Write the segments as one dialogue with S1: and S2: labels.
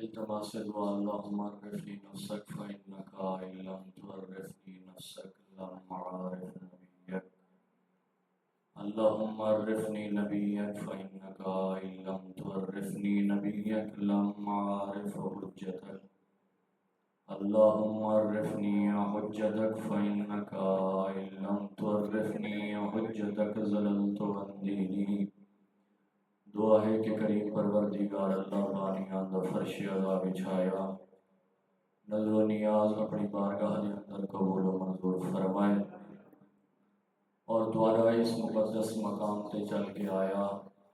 S1: التماس دعا اللهم عرفني نفسك فإنك إن لم تعرفني نفسك لم أعرف نبيك اللهم عرفني نبيك فإنك إن لم تعرفني نبيك لم أعرف حجتك اللهم عرفني حجتك فإنك إن لم تعرفني حجتك زللت عن ديني دعا ہے کہ کریم پروردگار اللہ بانیان دا فرش عطا بچھایا نظر و نیاز اپنی بارگاہ دے اندر قبول و منظور فرمائے اور دوبارہ اس مقدس مقام تے چل کے آیا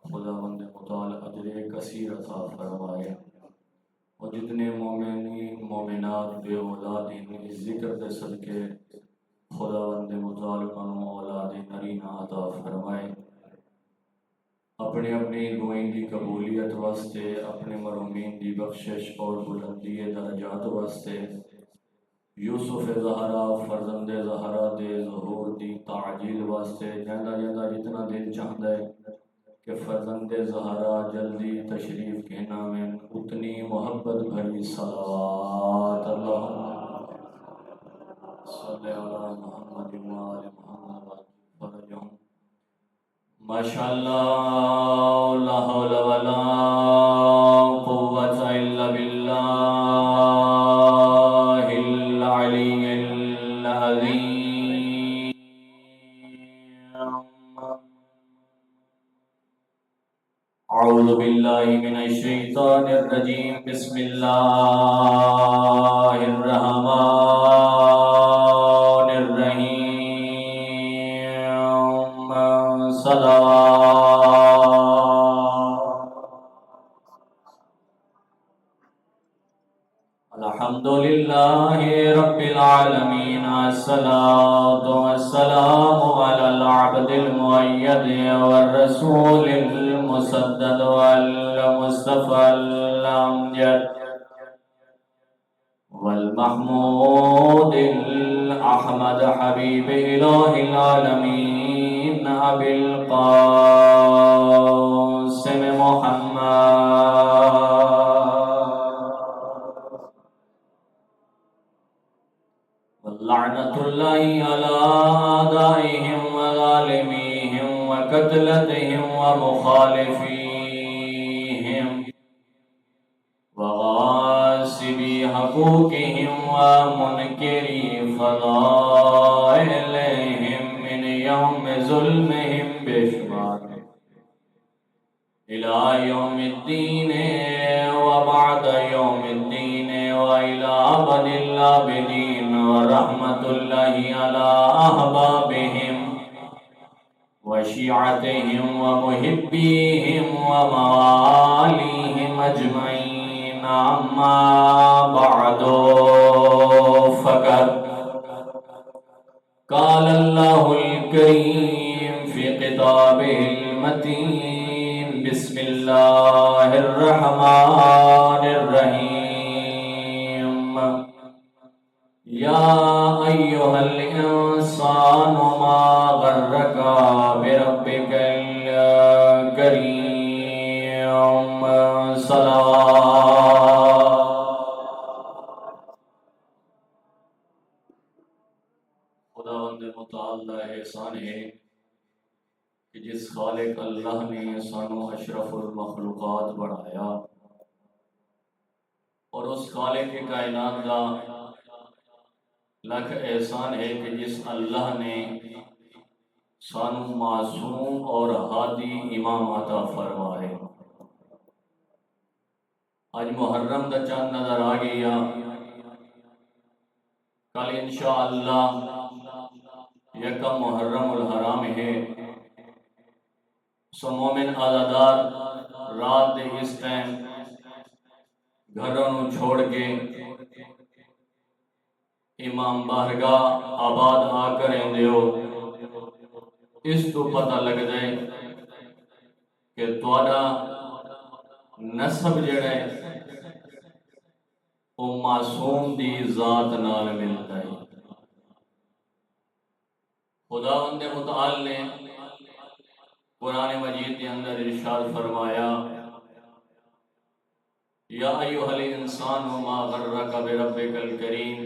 S1: خداوند متعال اجر کثیر عطا فرمائے اور جتنے مومنین مومنات بے اولاد ہیں اس ذکر دے صدقے خداوند متعال انہوں اولاد نرینہ عطا فرمائے اپنے اپنی دعائیں دی قبولیت واسطے اپنے مرحومین دی بخشش اور بلندی درجات واسطے یوسف زہرا فرزند زہرا دے ظہور دی تعجیل واسطے جاندہ جاندہ جتنا دل چاہتا ہے کہ فرزند زہرا جلدی تشریف کے نامیں اتنی محبت بھری صلوات اللہم صلی اللہ محمد و آل محمد فرجہم ماشاءاللہ لا حول ولا قوة الا باللہ العلی العظیم اعوذ باللہ من الشیطان الرجیم بسم اللہ الرحمن الرحیم الحمدللہ رب العالمین الصلاة والسلام علی العبد المؤید والرسول المسدد والمصطفى الامجد والمحمود الاحمد حبیب الہ العالمین ابی القاسم محمد لعنت اللہ علی اعدائهم وظالمیهم وقتلتهم ومخالفیهم وغاصبی حقوقهم ومنکری فضائلهم من یوم ظلمهم بشمار الى یوم الدین وبعد یوم الدین وإلى أبد الآبدين ورحمة الله على أحبابهم وشيعتهم ومحبيهم ومواليهم أجمعين أما بعد فقد قال الله الكريم في كتابه المتين بسم الله الرحمن الرحيم يا أيها الإنسان ما غرك بربك الكريم صلوات خداوند متعال کا احسان ہے کہ جس خالق اللہ نے سانو اشرف المخلوقات بنایا اور اس خالق کائنات کا لکھ احسان ہے کہ جس اللہ نے سانو معصوم اور ہادی امام عطا فرمائے آج محرم دا چاند نظر آ گیا کل انشاءاللہ یکم محرم الحرام ہے سو مومن آزادار رات دے اس ٹائم گھروں چھوڑ کے امام بارگاہ آباد آ کر دیو اس تو پتہ لگ جائے کہ تھوڑا نسب جڑا ہے وہ معصوم دی ذات نال ملتا ہے خداوند متعال نے قرآن مجید کے اندر ارشاد فرمایا یا ایھا الانسان وما غرک بربک الکریم،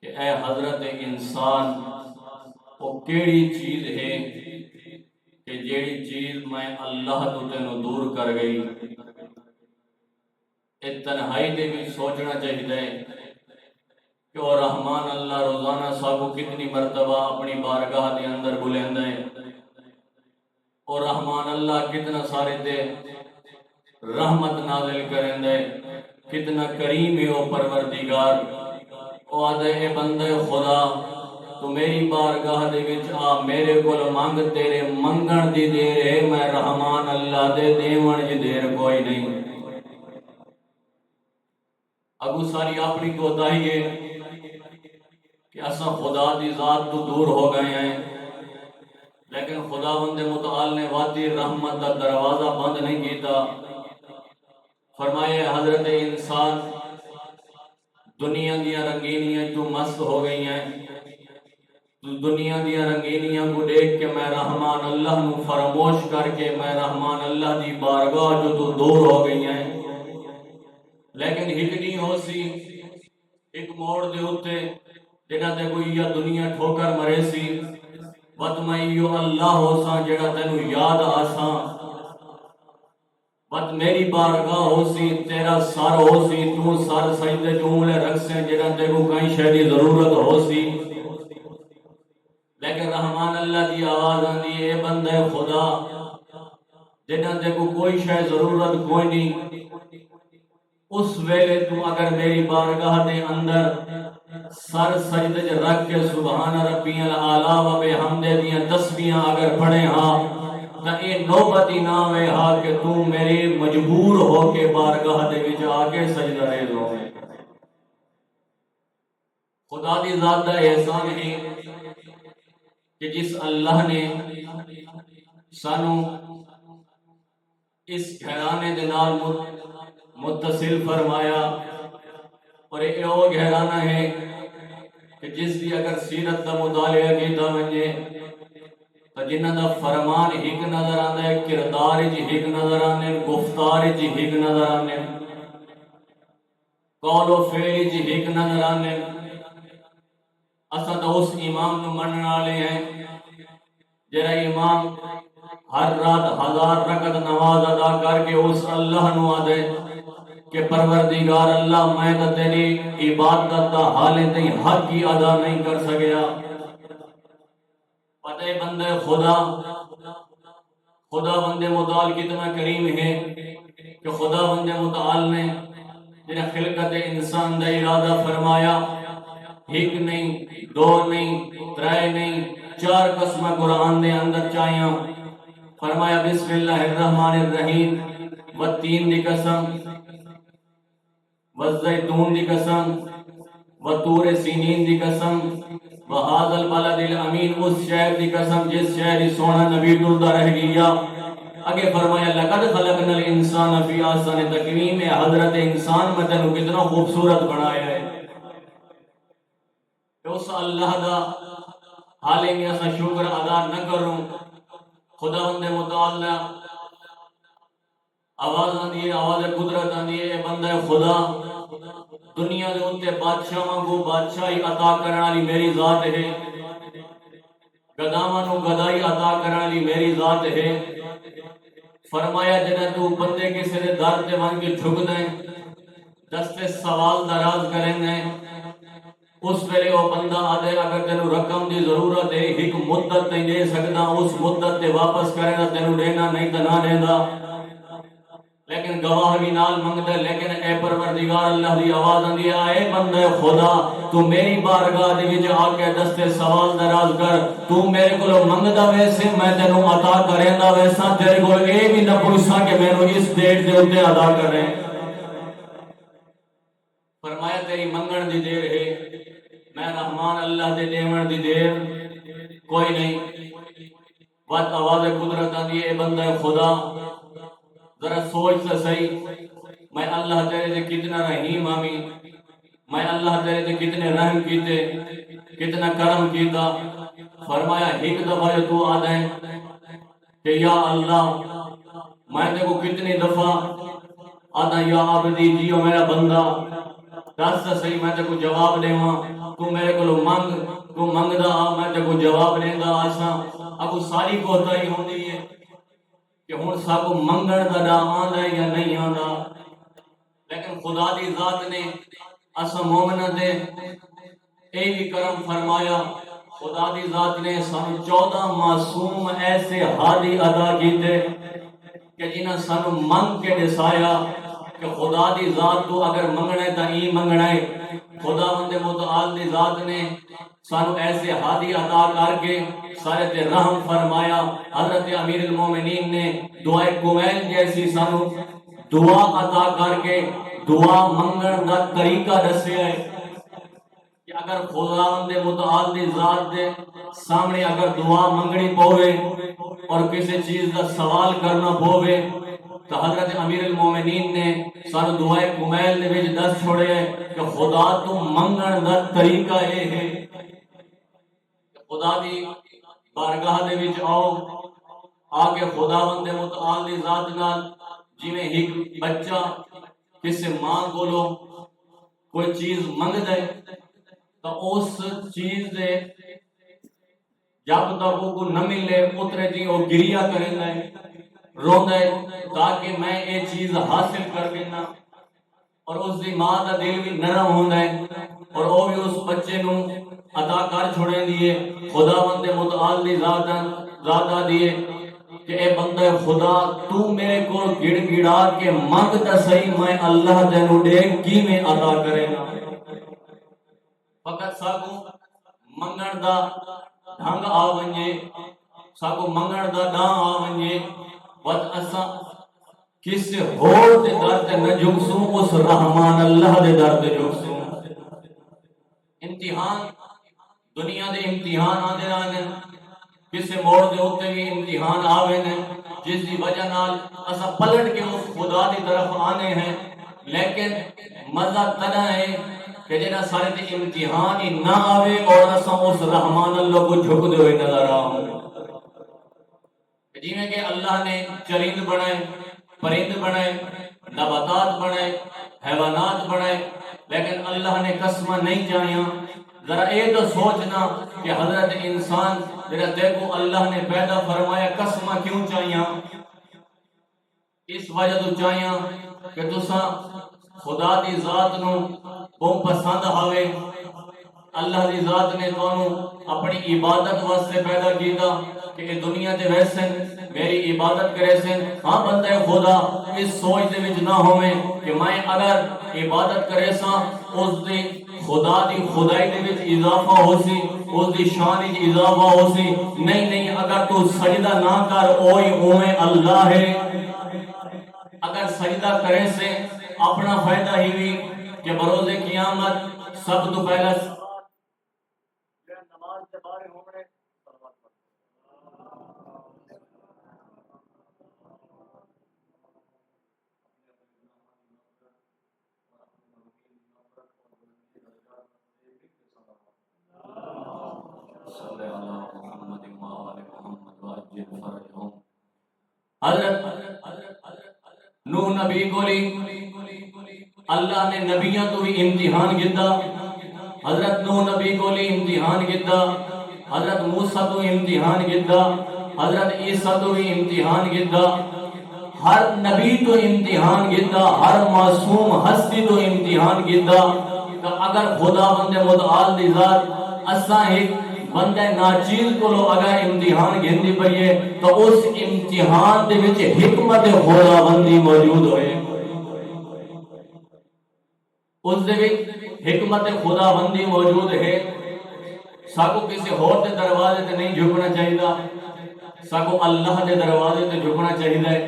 S1: کہ اے حضرت انسان وہ کیڑی چیز ہے کہ جیڑی چیز میں اللہ تو تینوں دور کر گئی۔ اس تنہائی دے بھی سوچنا چاہیے کہ وہ رحمان اللہ روزانہ سب کو کتنی مرتبہ اپنی بارگاہ دے اندر بلند ہے، اور رحمان اللہ کتنا سارے تے رحمت نازل کریں دے، کتنا کریم ہے وہ پروردگار۔ او آدھے اے بندے خدا تو میری بارگاہ دے وچ آ، میرے کول مانگ، تیرے منگن دی دیر ہے، میں رحمان اللہ دے دیون دی دیر کوئی نہیں۔ اگو ساری اپنی کوتاہی ہے کہ اساں خدا دی ذات تو دور ہو گئے ہیں، لیکن خداوند متعال نے وادی رحمت کا دروازہ بند نہیں کیتا۔ فرمائے حضرت انسان دنیا دیا رنگینیاں تو مست ہو گئی ہیں، تو دنیا دیا رنگینیاں کو دیکھ کے میں رحمان اللہ نو فراموش کر کے میں رحمان اللہ دی بارگاہ جو تو دور ہو گئی ہیں۔ لیکن ایک نہیں ہو سی ایک موڑ دے ہوتے جنہ تے کوئی یا دنیا ٹھوکر مرے سی، بت میں یو اللہ ہو ساں جڑا تینو یاد آساں، بت میری بارگاہ ہو سی، تیرا سر ہو سی، تو سر سجدے جملے رکھ سے جنہ تے کو کہیں شے دی ضرورت ہو سی۔ لیکن رحمان اللہ دی آواز آندی اے بندے خدا جنہ تے کو کوئی شے ضرورت کوئی نہیں، اس ویلے تو اگر میری بارگاہ دے اندر سر سجدے رکھ کے سبحان ربی الاعلیٰ و بحمدہ دیاں تسبیحاں اگر پڑھے ہاں، تا اے نوبتی نہ ہوئے ہاں کہ تو میری مجبور ہو کے بارگاہ دے وچ آ کے سجدہ ریز ہو۔ خدا دی ذات دا احسان ہے کہ جس اللہ نے سانو اس گھرانے دے نال متصل فرمایا، اور یہ وہ گھرانہ ہے کہ جس دی اگر سیرت دا مطالعہ کیتا ونجے تو جنہ دا فرمان ہک نظر آندہ ہے، کردار جی ہک نظر آندہ ہے، گفتار جی ہک نظر آندہ ہے، قول و فعل جی ہک نظر آندہ ہے۔ اساں تو اس امام نو منن والے ہیں جڑا امام ہر رات 1000 رکعت نماز ادا کر کے اس اللہ نو آدھے کہ پروردگار اللہ میں تو تیری عبادت دا حالے تی حق کی ادا نہیں کر سکیا۔ پتہ بندے خدا بندے متعال کتنا کریم ہے کہ خدا بندے متعال نے جنہیں خلقت انسان دا ارادہ فرمایا، ایک نہیں، دو نہیں، ترے نہیں، 4 قسمہ قرآن دے اندر چاہیاں۔ فرمایا بسم اللہ الرحمن الرحیم، والتین دی قسم، والزیتون دی قسم، وطور سینین دی قسم، وہذا البلد الامین، اس شہر دی قسم جس شہر سونا نبی ٹردہ رہ گیا۔ آگے فرمایا لقد خلقنا الانسان فی احسن تقویم، حضرت انسان میں تینوں کتنا خوبصورت بنایا ہے۔ اس اللہ دا حالے میں ایسا شکر ادا نہ کروں، خدا بندے متعالی آواز آندی ہے، آواز قدرت آندی ہے، بندہ خدا دنیا دے انتے بادشاہاں کو بادشاہی عطا کرنے والی میری ذات ہے، گداواں نو گدائی عطا کرنے والی میری ذات ہے۔ فرمایا جنہ تو بندے کسی دے در تے ون کے جھک دیں، دستے سوال دراز کریں دیں، اس ویلے وہ بندہ آدھے اگر تینوں رقم دی ضرورت ہے ایک مدت نہیں دے سکتا، اس مدت تے واپس کرے گا، تینوں دینا نہیں تو نہ دینا، لیکن گواہ بھی نال منگتا ہے۔ لیکن اے پروردگار اللہ دی آواز آندی ہے، اے بندے خدا تو میری بارگاہ دے وچ آ کے دستے سوال دراز کر، تو میرے کو منگدا ویسے میں تینوں عطا کریں دا، ویسا تیرے کو اے بھی نہ پوچھا کہ میں اس ڈیٹ دے اوتے ادا کریں۔ فرمایا تیری منگن دی دیر ہے، میں رحمان اللہ دے دیون دی دیر کوئی نہیں۔ بات آواز قدرت آندی ہے، بندہ خدا ذرا سوچ سے صحیح، میں اللہ تیرے دے کتنا رحیم آمی، میں اللہ تیرے دے کتنے رحم کیتے، کتنا کرم کیتا۔ فرمایا ایک دفعہ جو تو آدھے کہ یا اللہ میں تے کو کتنی دفعہ آدھا یا عبدی جیو میرا بندہ دس تا صحیح میں تے کو جواب دیواں تو میرے کو منگ تو منگدا میں تے کو جواب دیندا آساں اگو ساری کوتاہی ہوندی ہے کہ ہن سب منگن دا ڈا آندا ہے یا نہیں آندا لیکن خدا دی ذات نے اساں مومناں دے اے بھی کرم فرمایا خدا دی ذات نے سانو 14 معصوم ایسے ہادی عطا کیتے کہ جنہاں سانو منگ کے دسایا کہ خدا دی ذات تو اگر منگنا ہے تا ہی منگنا ہے خدا بند متعال دی ذات نے سانو ایسے ہادی عطا کر کے سارے تے رحم فرمایا حضرت امیر المومنین نے دعائے کومیل جیسی سانو دعا عطا کر کے دعا منگن دا طریقہ دسیا ہے کہ اگر خداوند متعال دی ذات دے سامنے اگر دعا منگنی پوے اور کسی چیز کا سوال کرنا پوے تو حضرت امیر المومنین نے سارے دعائے کمیل دے وچ دس چھوڑے کہ خدا تو منگن دا طریقہ یہ ہے کہ خدا دی بارگاہ دے وچ آؤ آ کے خداوند متعال دی ذات نال جویں ایک بچہ کسی ماں کولو کوئی چیز منگدا ہے تو اس چیز دے جب تک وہ کو نہ ملے اترے جی وہ گریا کریں گے روندے تاکہ میں یہ چیز حاصل کر لینا اور اس دی ماں دا دل بھی نرم ہوندا ہے اور وہ بھی اس بچے نو عطا کر چھوڑے دیے خداوند متعال دی ذات دیے کہ اے بندہ خدا تو میرے کو گڑ گڑا کے منگ تا صحیح میں اللہ تینو دے کی میں عطا کرے گا فقط ساکو منگن دا ڈھنگ آ ونجے ساکو منگن دا ڈاں آ ونجے بس اساں کسی ہور دے در تے نہ جھکسوں اس رحمان اللہ دے در تے جھکسوں امتحان دنیا دے امتحان آندے رہنے کسی موڑ دے ہوتے بھی امتحان آوے نے جس دی وجہ نال اساں پلٹ کے اس خدا دی طرف آنے ہیں لیکن مزہ تنا ہے کہ جنہاں سارے تے امتحان ہی نہ آوے اور اساں اس رحمان اللہ کو جھک دے ہوئے نظر آؤں جی میں کہ اللہ نے چرند بنائے پرند بنائے نباتات بنائے حیوانات بنائے لیکن اللہ نے قسمہ نہیں چاہیاں ذرا یہ تو سوچنا کہ حضرت انسان جنہاں دیکھو اللہ نے پیدا فرمایا قسمہ کیوں چاہیاں اس وجہ تو چاہیاں کہ تساں خدا دی ذات نو بہت پسند ہوئے اللہ دی ذات نے تانوں اپنی عبادت واسطے پیدا کیتا کہ یہ دنیا دے ویسے میری عبادت کرے سن ہاں بندے خدا اس سوچ دے وچ نہ ہوئے کہ میں اگر عبادت کرے سا اس دی خدا دی خدائی دے وچ اضافہ ہو سی اس دی شان وچ اضافہ ہو سی نہیں اگر تو سجدہ نہ کر اوہی اوے اللہ ہے اگر سجدہ کرے سے اپنا فائدہ ہی بھی کہ بروز قیامت سب تو پہلا نماز کے بارے ہونے صلی اللہ محمد وآل محمد وعجل فرجهم حضرت نوح نبی کولی اللہ نے نبیاں تو بھی امتحان گدا حضرت نوح نبی کولی امتحان گدا حضرت موسیٰ تو امتحان گدا حضرت عیسیٰ تو بھی امتحان گدا ہر نبی تو امتحان گدا ہر معصوم ہستی تو امتحان گدا کہ اگر خدا بند متعال دی ذات اساں ایک بندہ ناچیز کو لو اگر امتحان گھندی پئیے تو اس امتحان دے وچ حکمت خدا بندی موجود ہوئے اس دے وچ حکمت خدا بندی موجود ہے ساکو کسی اور دے دروازے تے نہیں جھکنا چاہیے ساکو اللہ دے دروازے تے جھکنا چاہیے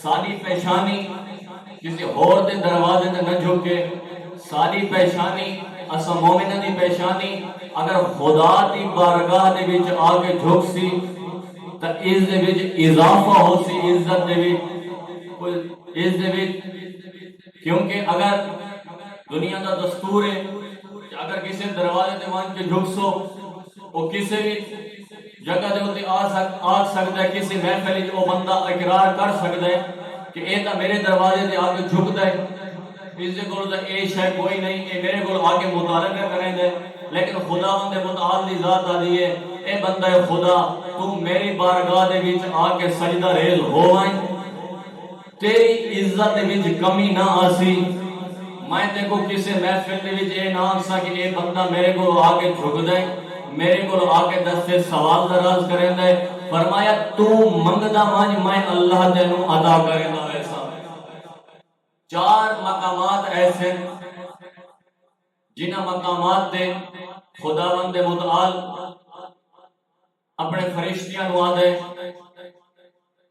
S1: ساری پیشانی کسی اور دے دروازے تے نہ جھکے ساری پیشانی اسا مومنہ دی پیشانی اگر خدا دی بارگاہ دے وچ آ کے جھک سی تے اس دے وچ اضافہ ہو سی عزت دے وچ اس دے وچ کیونکہ اگر دنیا دا دستور ہے کہ اگر کسی دروازے تے وان کے جھک سو او کسی بھی جگہ دے اوتے آ سکدا ہے کسی محفل وچ او بندہ اقرار کر سکدا ہے کہ اے تا میرے دروازے تے آ کے جھکدا ہے، اس دے کول تے اے شے کوئی نہیں، اے میرے کول آ کے مطالبہ کریں دے، لیکن خداوند متعال دی ذات آدھی ہے اے بندہ خدا تو میری بارگاہ دے وچ آ کے سجدہ ریز ہوویں، تیری عزت دے وچ کمی نہ آسی، میں تے کو کسے محفل دے وچ اے نہ آکھساں کہ اے بندہ میرے کو آ کے جھک دے، میرے کو آ کے دستے سوال دراز کریں دے، فرمایا تو منگدا ونج میں اللہ تینوں عطا کریں دا ویسا۔ چار مقامات ایسے جنہ مقامات تے خداوند متعال اپنے فرشتیاں نو آدھے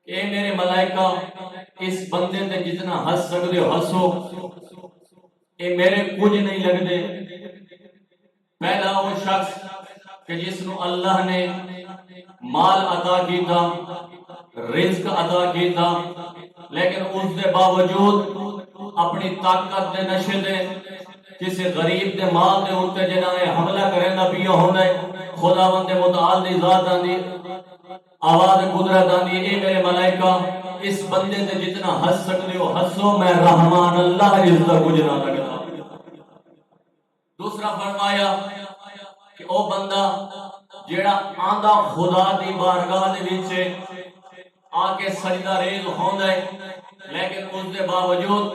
S1: اے میرے ملائکہ اس بندے تے جتنا ہنس سکتے ہو ہنسو، اے میرے کچھ نہیں لگتے۔ پہلا وہ شخص کہ جس نو اللہ نے مال عطا کی تھا، رزق عطا کی تھا، لیکن اس دے باوجود اپنی طاقت دے نشے دے کسی غریب دے مال دے اوتے جنہاں نے حملہ کریں دا پیا ہونا ہے، خداوند متعال دی ذات آندی آواز قدرت آندی اے میرے ملائکہ اس بندے تے جتنا ہنس سکتے ہو ہنسو، میں رحمان اللہ اس دا کچھ نہ لگتا۔ دوسرا فرمایا کہ او بندہ جیڑا آندا خدا دی بارگاہ دے وچ آ کے سجدہ ریز ہوندا ہے، لیکن اس دے باوجود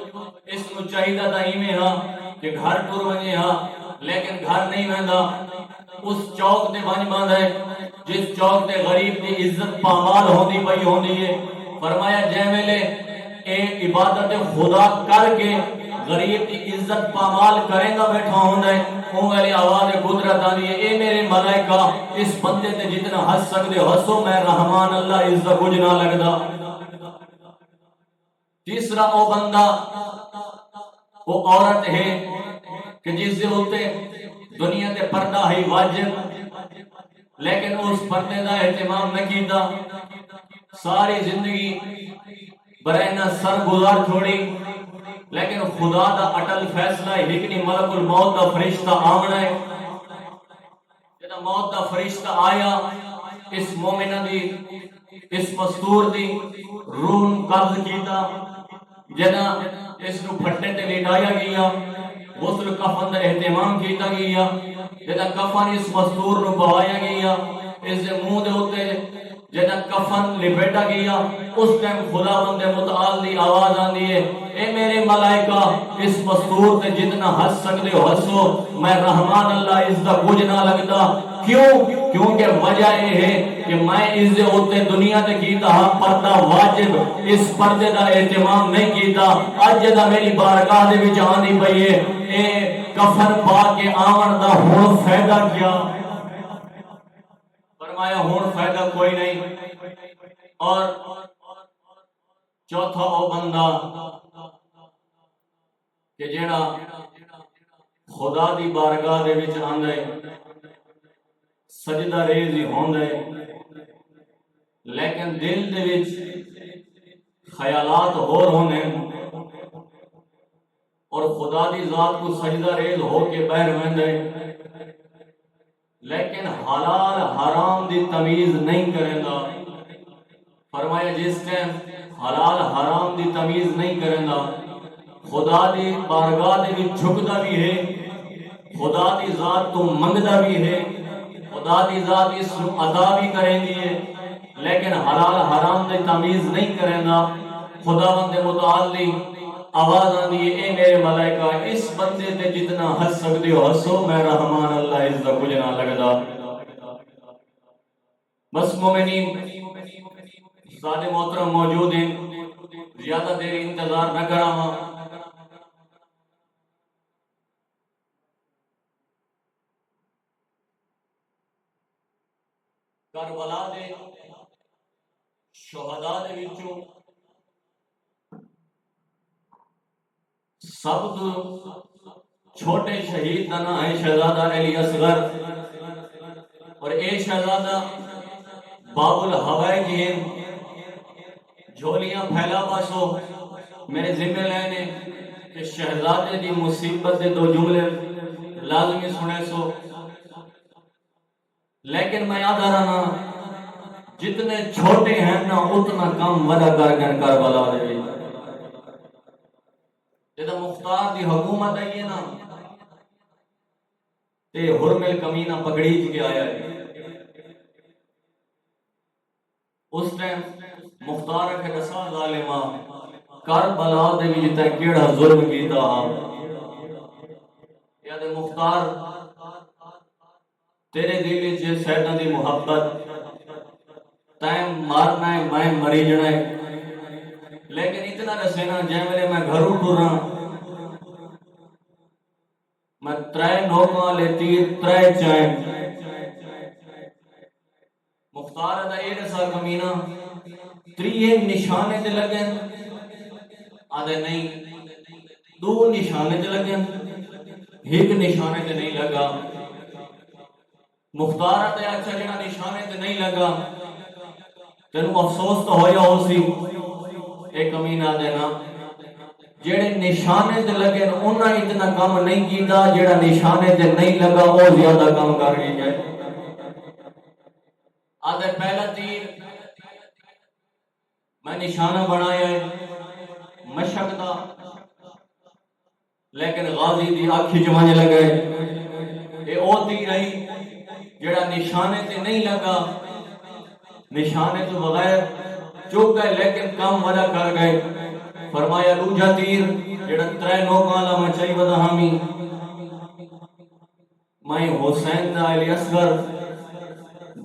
S1: اس کو چاہیدہ دا ایویں ہاں کہ گھر ٹر ونجے ہاں، لیکن گھر نہیں ویندا، اس چوک تے ونج باندا ہے جس چوک تے غریب دی عزت پامال ہوندی پئی ہوندی ہے۔ فرمایا جے ویلے اے عبادت خدا کر کے غریب دی عزت پامال کریں گا بیٹھا ہوندا ہے، اون ویلے آواز قدرت آندی ہے اے میرے ملائکہ اس بندے تے جتنا ہنس سکدے ہو ہنسو، میں رحمان اللہ اس دا کچھ نہ لگدا۔ تیسرا او بندہ وہ عورت ہے کہ جس دے اوتے دنیا تے پردہ ہے واجب، لیکن اس پردے دا اہتمام نہ کیتا، ساری زندگی برائنا سر گزار چھوڑی، لیکن خدا دا اٹل فیصلہ ہے لیکن ملک الموت دا فرشتہ آمنا ہے۔ جدا موت دا فرشتہ آیا اس مومنہ دی اس مستور دی روح قبض کیتا، جدا اس نو پھٹے تے لٹایا گیا، غسل کفن دا اہتمام کیتا گیا، جدا کفن اس مستور نو پوایا گیا، اس دے منہ دے ہوتے جدا کفن لپیٹا گیا، اس ٹائم خداوند متعال دی آواز آندی ہے اے میرے ملائکہ اس مستور تے جتنا ہنس سکتے ہو ہنسو، میں رحمان اللہ اس دا کچھ نہ لگتا۔ کیوں؟ کیونکہ وجہ یہ ہے کہ میں اس دے ہوتے دنیا تے کیتا ہاں پردہ واجب، اس پردے دا اہتمام نہیں کیتا، اج جدا میری بارگاہ دے وچ آندی پئی ہے اے کفن پا کے آون دا ہن فائدہ کیا؟ فرمایا ہون فائدہ کوئی نہیں۔ اور چوتھا او بندہ کہ جیڑا خدا دی بارگاہ دے وچ آندا ہے، سجدہ ریز ہی ہوندا ہے، لیکن دل دے وچ خیالات ہور ہونے اور خدا دی ذات کو سجدہ ریز ہو کے بہر ویندا ہے، لیکن حلال حرام دی تمیز نہیں کریں گا۔ فرمایا جس ٹائم حلال حرام دی تمیز نہیں کریں گا، خدا دی بارگاہ دے بھی جھکدا بھی ہے، خدا دی ذات تو منگدا بھی ہے، خدا دی ذات اس کو عطا بھی کریں گی ہے، لیکن حلال حرام دی تمیز نہیں کریں گا، خداوند متعال دی آواز آندی ہے اے میرے ملائکہ اس بندے تے جتنا ہنس سکتے ہو ہنسو، میں رحمان اللہ اس دا کچھ نہ لگدا۔ بس مومنین سارے محترم موجود ہیں، زیادہ دیر انتظار نہ کراواں، کربلا دے شہداء دے وچوں سب تو چھوٹے شہید کا نام ہے شہزادہ علی اصغر، اور اے شہزادہ باب الہوائے کی جھولیاں پھیلا پاسو میرے ذمہ لینے کہ شہزادے دی مصیبت دے دو جملے لازمی سنے سو، لیکن میں یاد آ رہا جتنے چھوٹے ہیں نا اتنا کم ودا کر گن کربلا دے۔ جدا مختار دی حکومت آئی ہے نا تے حرمل کمینہ پکڑی کے آیا ہے. اس ٹائم مختار کے دسا ظالمہ کربلا دے وچ تے کیڑا ظلم کیتا یا تے مختار تیرے دل وچ سیداں دی محبت تائیں مارنا ہے میں مری جنا ہے لیکن اتنا رسینا جے میرے میں گھروں ٹرا میں ترے نوکاں لیتی ترے چائیں مختار دا اے رسا کمینہ تریے نشانے تے لگے آدھے نہیں دو نشانے تے لگے ایک نشانے تے نہیں لگا. مختار تے اچھا جنا نشانے تے نہیں لگا تینوں افسوس تو ہویا ہو سی اے کمینہ دینا جیڑے نشانے تے لگے انہاں اتنا کام نہیں کیتا جیڑا نشانے تے نہیں لگا وہ زیادہ کام کر گئی ہے. آدھے پہلا تیر میں نشانہ بنایا ہے مشق دا لیکن غازی دی آنکھی جوانے لگے اے او تیر رہی جیڑا نشانے تے نہیں لگا نشانے تو بغیر چوک گئے لیکن کام وجہ کر گئے. فرمایا دوجا تیر جیڑا ترے نوکاں لا مچائی ودا ہامی میں حسین دا علی اصغر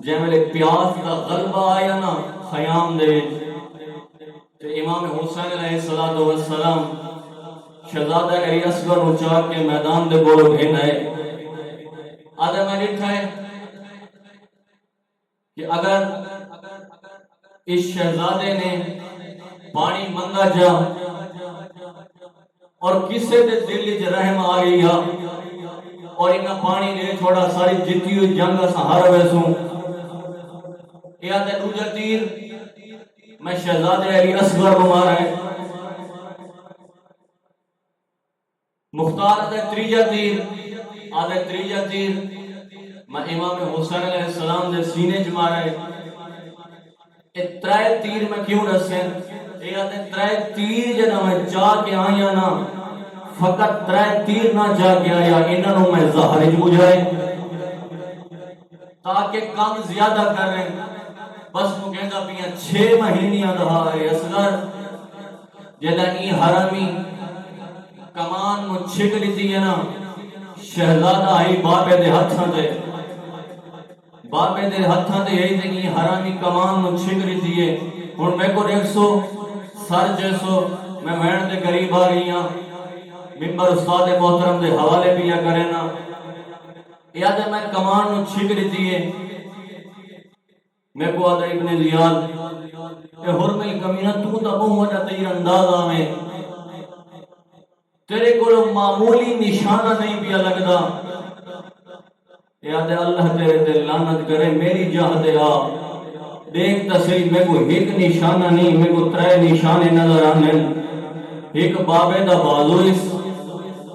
S1: جے میرے پیاس دا غلبہ آیا نا خیام دے تو امام حسین علیہ السلام شہزادہ علی اصغر اچھا کے میدان دے بولو بھینا ہے. آدھے میں لکھا ہے کہ اگر اس شہزادے نے پانی منگا جا اور کسے دے دل وچ رحم آ گیا اور انہاں پانی نے تھوڑا ساری جیتی ہوئی جنگ سہارا ویسوں یا تے دوجا تیر میں شہزادے علی اصغر کو مارا ہے. مختار دے تریجا تیر آدھے تریجا تیر میں امام حسین علیہ السلام دے سینے چ مارا ہے. اے ترے تیر میں کیوں رسیں اے آدھے ترے تیر جنا میں جا کے آیا نا فقط ترے تیر نہ جا کے آیا انہوں میں ظاہر جو جائے تاکہ کام زیادہ کر رہے بس وہ کہتا پیا 6 مہینیاں دہا ہے اصغر جدا ای حرامی کمان مو چھک لیتی ہے نا شہزادہ آئی باپے دے ہتھاں دے باپے دے ہتھاں دے یہی دے ای حرامی کمان مو چھک لیتی ہے. ہن میں کو دیکھ سو سر جیسو میں مہن دے قریب آ گئی ہاں ممبر استاد محترم دے حوالے پیا کرے نا یاد ہے میں کمان مو چھک لیتی ہے. میں کو آدھا ابن زیاد اے حرمل کمینہ تو تا بہو وجہ تیر اندازہ میں تیرے کو معمولی نشانہ نہیں پیا لگدا یاد ہے اللہ تیرے تے لعنت کرے میری جاہ دے آ دیکھ تصریح میں کو ایک نشانہ نہیں میں کو 3 نشانے نظر آنے ایک بابے دا بازوئس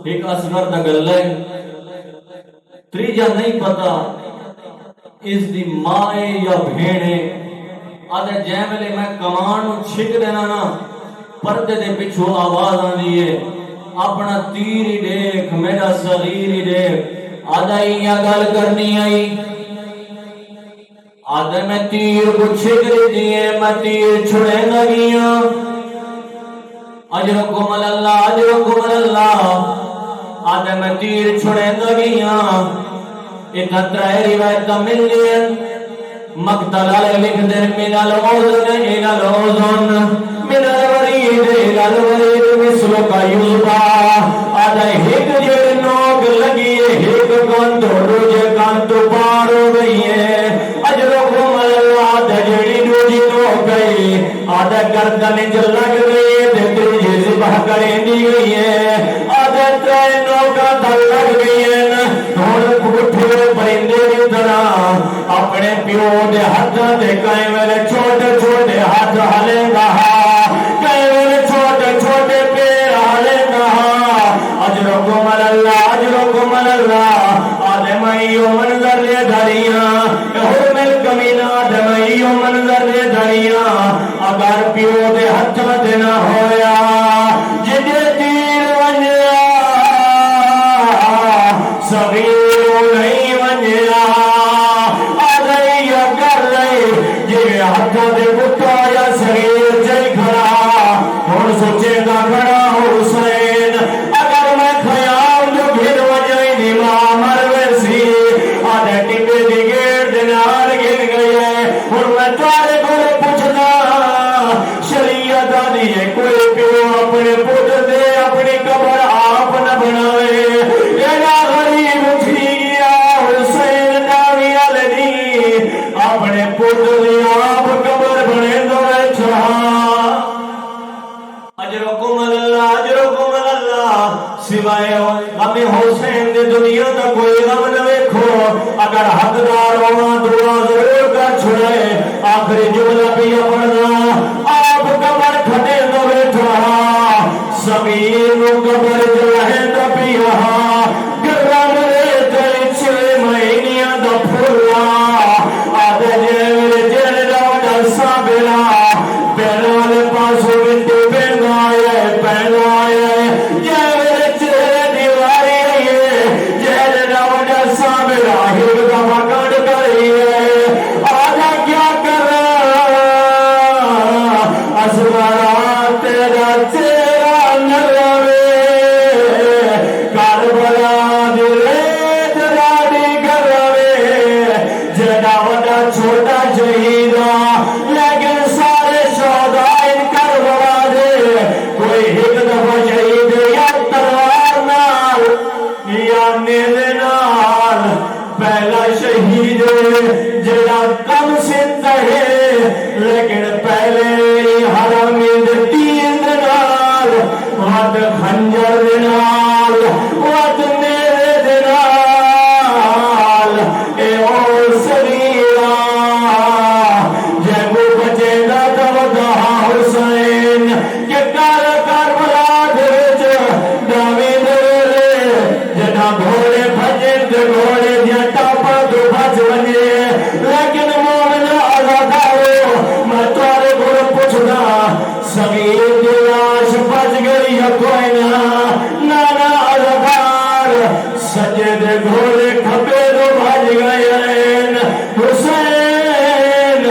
S1: ایک اصغر دا گلے تریجا نہیں پتا اس دی مائے یا بھیڑے آدھے جیملے میں کمان چھک دینا نا پردے دے پچھو آواز آنی ہے اپنا تیری دیکھ میرا صغیری دیکھ آدھا یا گل کرنی آئی آدھے میں تیر کو چھک دیئے میں تیر چھڑے نگیاں اجرکم اللہ اجرکم اللہ آدھے میں تیر چھڑے نگیاں اکترہ روایت مل لین مقتل علی لکھ دن من العوزن الى العوزن من الورید الى الورید مثل کا یوزبا آدھے ہیک جڑ نوک لگی ہے ہیک کانتو روجے کانتو پار ہو گئی ہے اجرکم اللہ دجڑی روجی نوک گئی آدھے گردن جو لگ گئی ہے تجھے زبہ کریں دی گئی ہے آدھے ترے نوکا دل لگ گئی ہے دھوڑ پھوٹھے پرندے کی طرح اپنے پیو دے ہاتھ دے کہیں میرے چھوٹے چھوٹے ہاتھ ہلے گا کہیں میرے چھوٹے چھوٹے پیر ہلے گا اجرکم اللہ آدمائیو منظر لے دھڑیاں حرمل کمینہ آدمائیو منظر لے دھڑیاں اگر پیو دے ہاتھ دے نہ ہویا جدے تیر
S2: سوائے غم حسین دے دنیا دا کوئی غم نہ ویکھو اگر حقدار ہوا دعا ضرور کر چھڑے آخری جملہ بھی پڑھنا آپ قبر کھٹے تو بیٹھا سمیر نو قبر جلہے تو پیا گرم رے تے چھ مہینیاں دا پھولا آدھے جیوے جیل دا جلسہ بلا پہلے والے پاسوں مٹی پہنا ہے پہنا ہے جیوے چہرے دیواری ہے جیل دا جلسہ بلا ہر دا مکڑ کری ہے آدھا کیا کر اسمارا تیرا چہرہ نروے کربلا دلے دراڑی کروے جڑا وڈا چھوٹا شہیدا لیکن سارے شہدا ان کربلا دے کوئی ایک دفعہ شہید یا تلوار نال یا نیزے نال پہلا شہید جڑا کم سندھ ہے لیکن پہلے حرمی دے تین نال وڈ خنجر دے نال وڈ نیزے دے نال اے او سریرا جے بچے دا دبدا حسین کہ کار کربلا دے وچ داوی دے جنا گھوڑے بھجے تے گھوڑے دیا ٹاپا تو بچ ونجے لیکن مومن آزادارو میں تارے گھوڑ پوچھنا سمیر دی لاش بچ گئی ہے کوئی نانا آزادار سجے دے گھوڑے کھپے تو بچ گئے ہیں حسین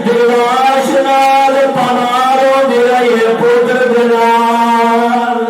S2: دی لاش نال پنارو دی رہی ہے پتر دنال